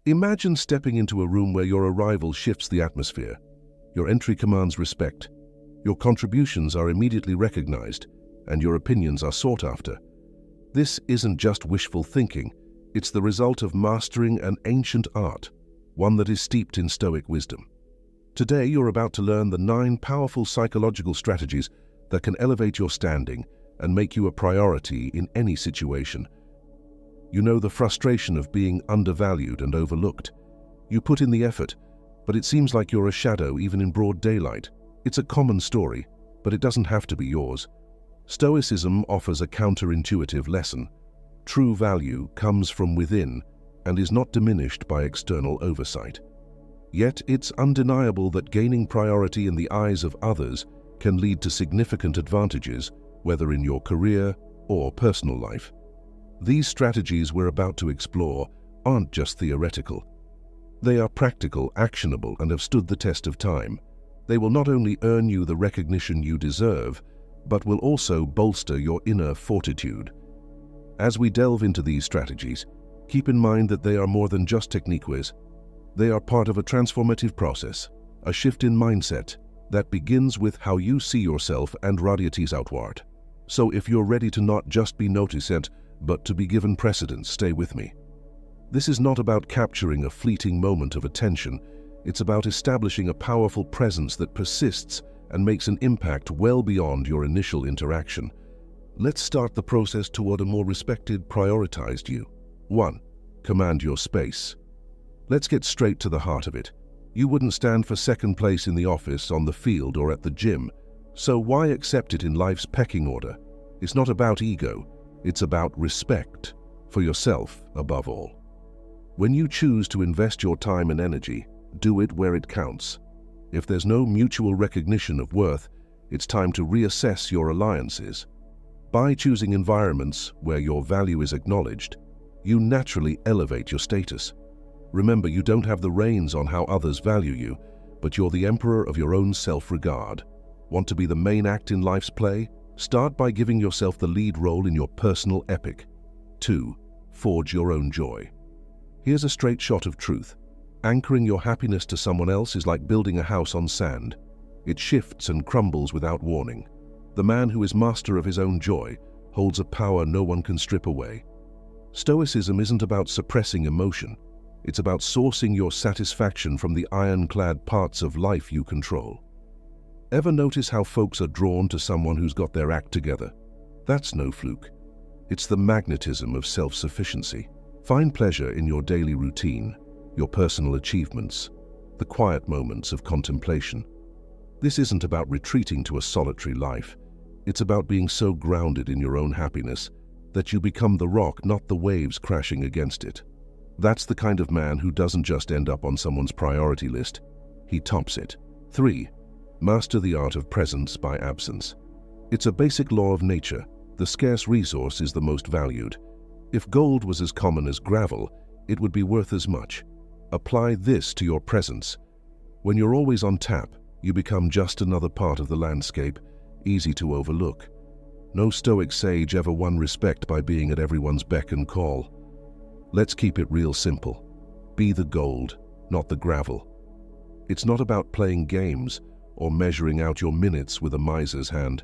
Imagine stepping into a room where your arrival shifts the atmosphere. Your entry commands respect. Your contributions are immediately recognized, and your opinions are sought after. This isn't just wishful thinking, it's the result of mastering an ancient art, one that is steeped in Stoic wisdom. Today, you're about to learn the 9 powerful psychological strategies that can elevate your standing and make you a priority in any situation. You know the frustration of being undervalued and overlooked. You put in the effort, but it seems like you're a shadow even in broad daylight. It's a common story, but it doesn't have to be yours. Stoicism offers a counterintuitive lesson. True value comes from within and is not diminished by external oversight. Yet it's undeniable that gaining priority in the eyes of others can lead to significant advantages, whether in your career or personal life. These strategies we're about to explore aren't just theoretical. They are practical, actionable, and have stood the test of time. They will not only earn you the recognition you deserve, but will also bolster your inner fortitude. As we delve into these strategies, keep in mind that they are more than just techniques. They are part of a transformative process, a shift in mindset that begins with how you see yourself and radiates outward. So if you're ready to not just be noticed, but to be given precedence, stay with me. This is not about capturing a fleeting moment of attention. It's about establishing a powerful presence that persists and makes an impact well beyond your initial interaction. Let's start the process toward a more respected, prioritized you. 1. Command your space. Let's get straight to the heart of it. You wouldn't stand for second place in the office, on the field, or at the gym. So why accept it in life's pecking order? It's not about ego. It's about respect for yourself above all. When you choose to invest your time and energy, do it where it counts. If there's no mutual recognition of worth, it's time to reassess your alliances. By choosing environments where your value is acknowledged, you naturally elevate your status. Remember, you don't have the reins on how others value you, but you're the emperor of your own self-regard. Want to be the main act in life's play? Start by giving yourself the lead role in your personal epic. 2. Forge your own joy. Here's a straight shot of truth. Anchoring your happiness to someone else is like building a house on sand. It shifts and crumbles without warning. The man who is master of his own joy holds a power no one can strip away. Stoicism isn't about suppressing emotion. It's about sourcing your satisfaction from the ironclad parts of life you control. Ever notice how folks are drawn to someone who's got their act together? That's no fluke. It's the magnetism of self-sufficiency. Find pleasure in your daily routine, your personal achievements, the quiet moments of contemplation. This isn't about retreating to a solitary life. It's about being so grounded in your own happiness that you become the rock, not the waves crashing against it. That's the kind of man who doesn't just end up on someone's priority list, he tops it. 3. Master the art of presence by absence. It's a basic law of nature. The scarce resource is the most valued. If gold was as common as gravel, it would be worth as much. Apply this to your presence. When you're always on tap, you become just another part of the landscape, easy to overlook. No Stoic sage ever won respect by being at everyone's beck and call. Let's keep it real simple. Be the gold, not the gravel. It's not about playing games or measuring out your minutes with a miser's hand.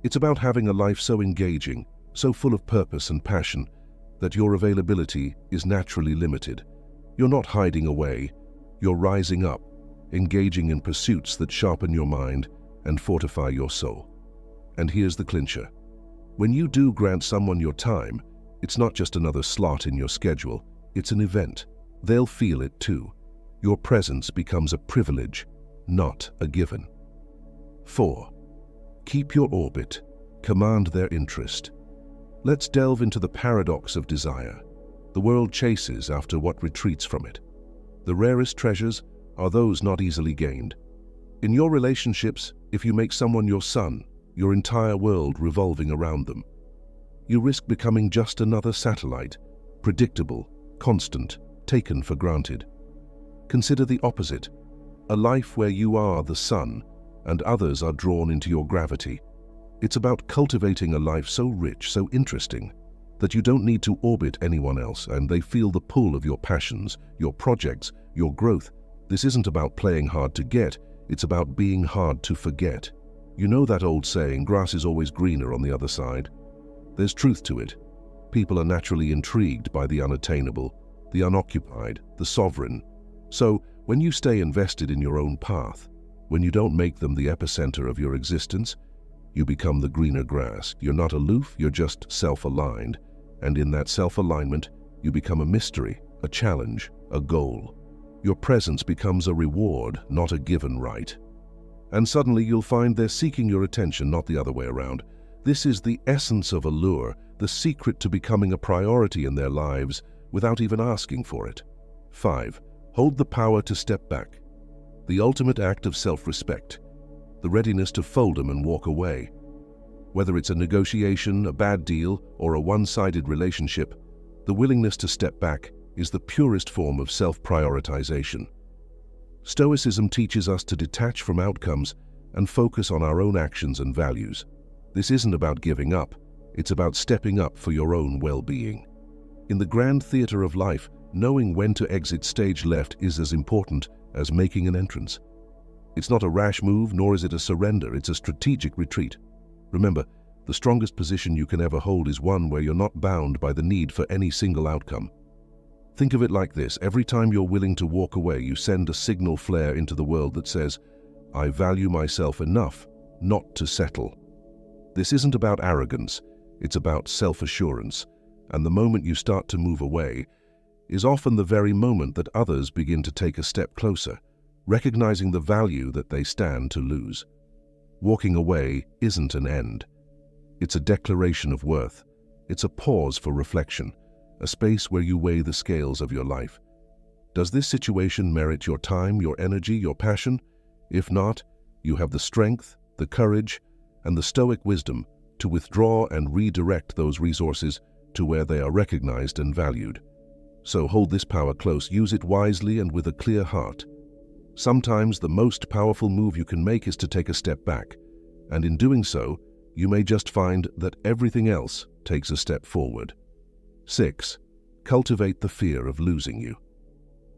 It's about having a life so engaging, so full of purpose and passion, that your availability is naturally limited. You're not hiding away, you're rising up, engaging in pursuits that sharpen your mind and fortify your soul. And here's the clincher. When you do grant someone your time, it's not just another slot in your schedule, it's an event. They'll feel it too. Your presence becomes a privilege, not a given. 4. Keep your orbit. Command their interest. Let's delve into the paradox of desire. The world chases after what retreats from it. The rarest treasures are those not easily gained. In your relationships, if you make someone your sun, your entire world revolving around them, you risk becoming just another satellite, predictable, constant, taken for granted. Consider the opposite, a life where you are the sun and others are drawn into your gravity. It's about cultivating a life so rich, so interesting, that you don't need to orbit anyone else and they feel the pull of your passions, your projects, your growth. This isn't about playing hard to get, it's about being hard to forget. You know that old saying, grass is always greener on the other side? There's truth to it. People are naturally intrigued by the unattainable, the unoccupied, the sovereign. So, when you stay invested in your own path, when you don't make them the epicenter of your existence, you become the greener grass. You're not aloof, you're just self-aligned. And in that self-alignment, you become a mystery, a challenge, a goal. Your presence becomes a reward, not a given right. And suddenly you'll find they're seeking your attention, not the other way around. This is the essence of allure, the secret to becoming a priority in their lives without even asking for it. 5. Hold the power to step back. The ultimate act of self-respect. The readiness to fold them and walk away. Whether it's a negotiation, a bad deal, or a one-sided relationship, the willingness to step back is the purest form of self-prioritization. Stoicism teaches us to detach from outcomes and focus on our own actions and values. This isn't about giving up, it's about stepping up for your own well-being. In the grand theater of life, knowing when to exit stage left is as important as making an entrance. It's not a rash move, nor is it a surrender, it's a strategic retreat. Remember, the strongest position you can ever hold is one where you're not bound by the need for any single outcome. Think of it like this: every time you're willing to walk away, you send a signal flare into the world that says, I value myself enough not to settle. This isn't about arrogance, it's about self-assurance, and the moment you start to move away is often the very moment that others begin to take a step closer, recognizing the value that they stand to lose. Walking away isn't an end. It's a declaration of worth. It's a pause for reflection, a space where you weigh the scales of your life. Does this situation merit your time, your energy, your passion? If not, you have the strength, the courage, and the Stoic wisdom to withdraw and redirect those resources to where they are recognized and valued. So hold this power close, use it wisely and with a clear heart. Sometimes the most powerful move you can make is to take a step back, and in doing so, you may just find that everything else takes a step forward. 6. Cultivate the fear of losing you.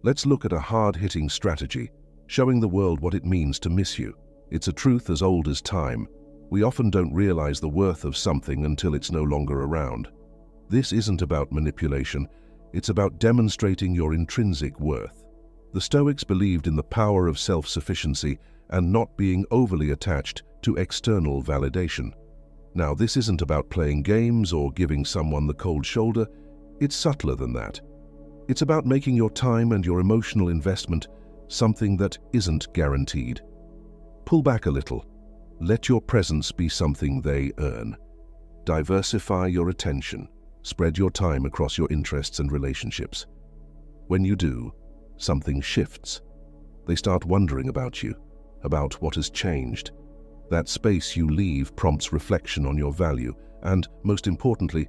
Let's look at a hard-hitting strategy, showing the world what it means to miss you. It's a truth as old as time. We often don't realize the worth of something until it's no longer around. This isn't about manipulation, it's about demonstrating your intrinsic worth. The Stoics believed in the power of self-sufficiency and not being overly attached to external validation. Now, this isn't about playing games or giving someone the cold shoulder. It's subtler than that. It's about making your time and your emotional investment something that isn't guaranteed. Pull back a little. Let your presence be something they earn. Diversify your attention. Spread your time across your interests and relationships. When you do, something shifts. They start wondering about you, about what has changed. That space you leave prompts reflection on your value and, most importantly,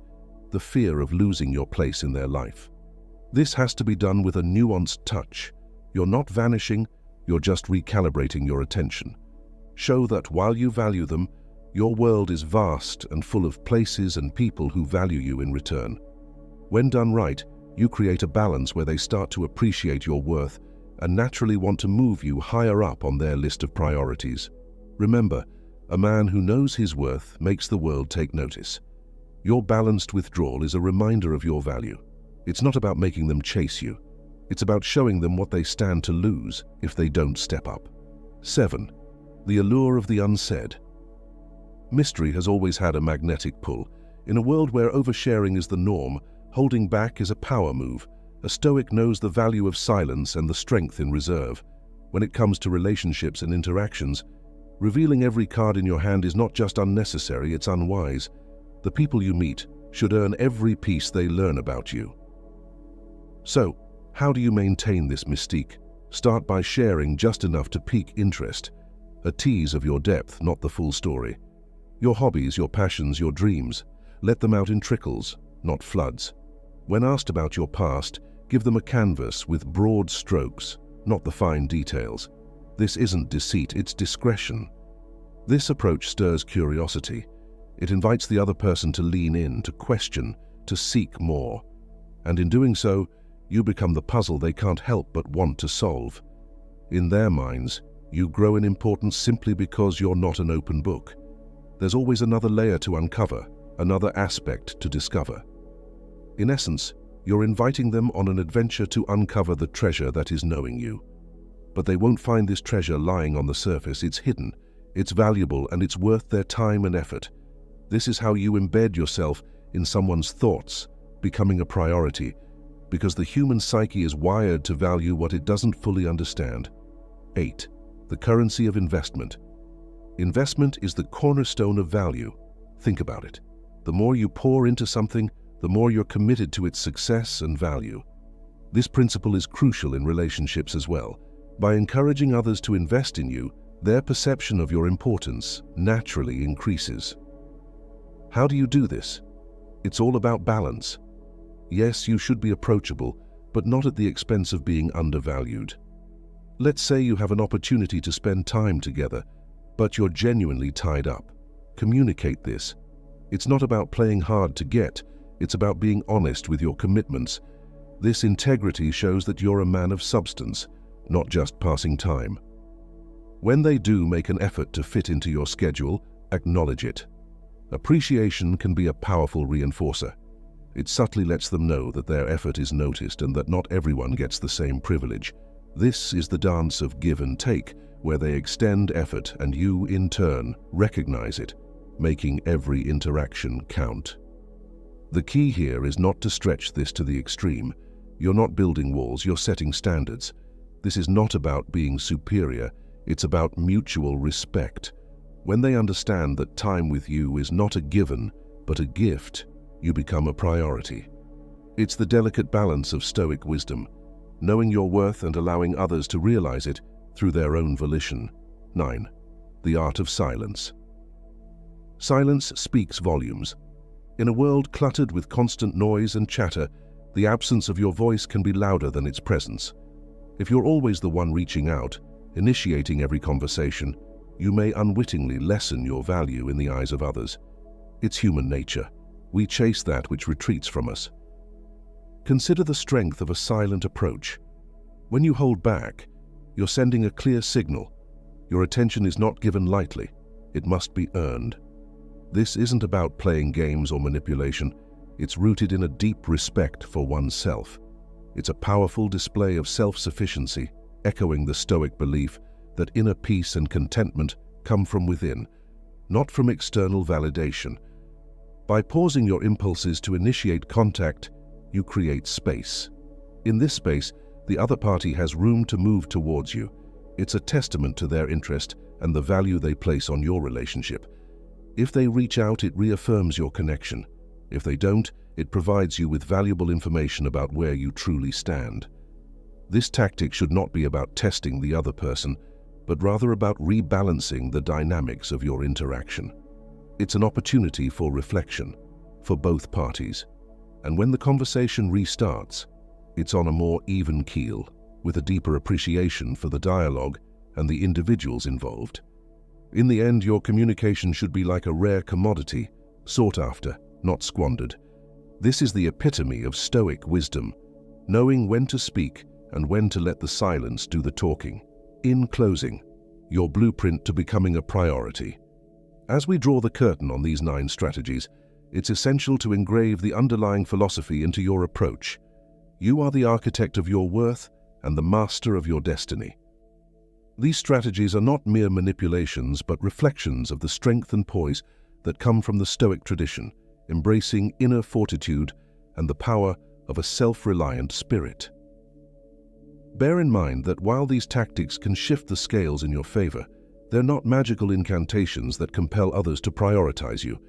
the fear of losing your place in their life. This has to be done with a nuanced touch. You're not vanishing, you're just recalibrating your attention. Show that while you value them, your world is vast and full of places and people who value you in return. When done right, you create a balance where they start to appreciate your worth and naturally want to move you higher up on their list of priorities. Remember, a man who knows his worth makes the world take notice. Your balanced withdrawal is a reminder of your value. It's not about making them chase you. It's about showing them what they stand to lose if they don't step up. 7. The allure of the unsaid. Mystery has always had a magnetic pull. In a world where oversharing is the norm, holding back is a power move. A Stoic knows the value of silence and the strength in reserve. When it comes to relationships and interactions, revealing every card in your hand is not just unnecessary, it's unwise. The people you meet should earn every piece they learn about you. So, how do you maintain this mystique? Start by sharing just enough to pique interest. A tease of your depth, not the full story. Your hobbies, your passions, your dreams. Let them out in trickles, not floods. When asked about your past, give them a canvas with broad strokes, not the fine details. This isn't deceit, it's discretion. This approach stirs curiosity. It invites the other person to lean in, to question, to seek more. And in doing so, you become the puzzle they can't help but want to solve. In their minds, you grow in importance simply because you're not an open book. There's always another layer to uncover, another aspect to discover. In essence, you're inviting them on an adventure to uncover the treasure that is knowing you. But they won't find this treasure lying on the surface. It's hidden, it's valuable, and it's worth their time and effort. This is how you embed yourself in someone's thoughts, becoming a priority, because the human psyche is wired to value what it doesn't fully understand. 8. The currency of investment. Investment is the cornerstone of value. Think about it. The more you pour into something, the more you're committed to its success and value. This principle is crucial in relationships as well. By encouraging others to invest in you, their perception of your importance naturally increases. How do you do this? It's all about balance. Yes, you should be approachable, but not at the expense of being undervalued. Let's say you have an opportunity to spend time together, but you're genuinely tied up. Communicate this. It's not about playing hard to get, it's about being honest with your commitments. This integrity shows that you're a man of substance, not just passing time. When they do make an effort to fit into your schedule, acknowledge it. Appreciation can be a powerful reinforcer. It subtly lets them know that their effort is noticed and that not everyone gets the same privilege. This is the dance of give and take, where they extend effort and you, in turn, recognize it, making every interaction count. The key here is not to stretch this to the extreme. You're not building walls, you're setting standards. This is not about being superior, it's about mutual respect. When they understand that time with you is not a given, but a gift, you become a priority. It's the delicate balance of Stoic wisdom, knowing your worth and allowing others to realize it through their own volition. 9. The art of silence. Silence speaks volumes. In a world cluttered with constant noise and chatter, the absence of your voice can be louder than its presence. If you're always the one reaching out, initiating every conversation, you may unwittingly lessen your value in the eyes of others. It's human nature. We chase that which retreats from us. Consider the strength of a silent approach. When you hold back, you're sending a clear signal. Your attention is not given lightly. It must be earned. This isn't about playing games or manipulation. It's rooted in a deep respect for oneself. It's a powerful display of self-sufficiency, echoing the Stoic belief that inner peace and contentment come from within, not from external validation. By pausing your impulses to initiate contact, you create space. In this space, the other party has room to move towards you. It's a testament to their interest and the value they place on your relationship. If they reach out, it reaffirms your connection. If they don't, it provides you with valuable information about where you truly stand. This tactic should not be about testing the other person, but rather about rebalancing the dynamics of your interaction. It's an opportunity for reflection, for both parties. And when the conversation restarts, it's on a more even keel, with a deeper appreciation for the dialogue and the individuals involved. In the end, your communication should be like a rare commodity, sought after, not squandered. This is the epitome of Stoic wisdom, knowing when to speak and when to let the silence do the talking. In closing, your blueprint to becoming a priority. As we draw the curtain on these 9 strategies, it's essential to engrave the underlying philosophy into your approach. You are the architect of your worth and the master of your destiny. These strategies are not mere manipulations, but reflections of the strength and poise that come from the Stoic tradition, embracing inner fortitude and the power of a self-reliant spirit. Bear in mind that while these tactics can shift the scales in your favor, they're not magical incantations that compel others to prioritize you.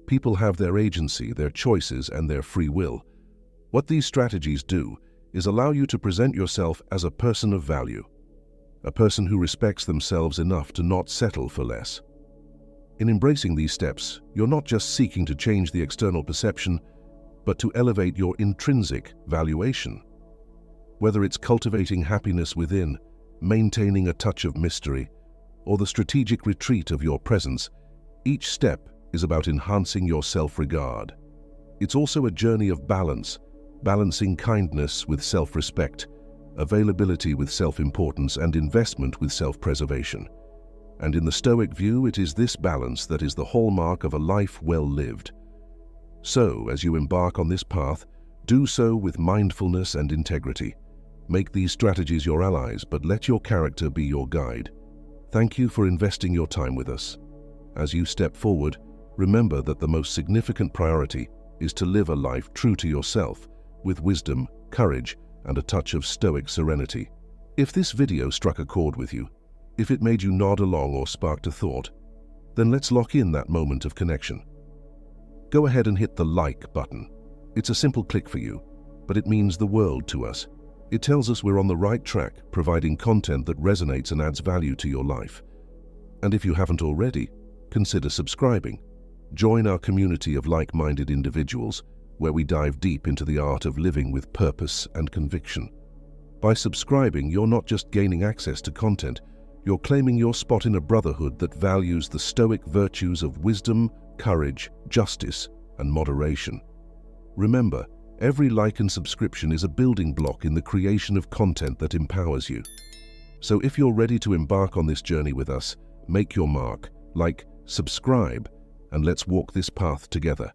People have their agency, their choices, and their free will. What these strategies do is allow you to present yourself as a person of value, a person who respects themselves enough to not settle for less. In embracing these steps, you're not just seeking to change the external perception, but to elevate your intrinsic valuation. Whether it's cultivating happiness within, maintaining a touch of mystery, or the strategic retreat of your presence, each step is about enhancing your self-regard. It's also a journey of balance, balancing kindness with self-respect, availability with self-importance, and investment with self-preservation. And in the Stoic view, it is this balance that is the hallmark of a life well lived. So, as you embark on this path, do so with mindfulness and integrity. Make these strategies your allies, but let your character be your guide. Thank you for investing your time with us. As you step forward, remember that the most significant priority is to live a life true to yourself, with wisdom, courage, and a touch of Stoic serenity. If this video struck a chord with you, if it made you nod along or sparked a thought, then let's lock in that moment of connection. Go ahead and hit the like button. It's a simple click for you, but it means the world to us. It tells us we're on the right track, providing content that resonates and adds value to your life. And if you haven't already, consider subscribing. Join our community of like-minded individuals, where we dive deep into the art of living with purpose and conviction. By subscribing, you're not just gaining access to content, you're claiming your spot in a brotherhood that values the Stoic virtues of wisdom, courage, justice, and moderation. Remember, every like and subscription is a building block in the creation of content that empowers you. So if you're ready to embark on this journey with us, make your mark, like, subscribe, and let's walk this path together.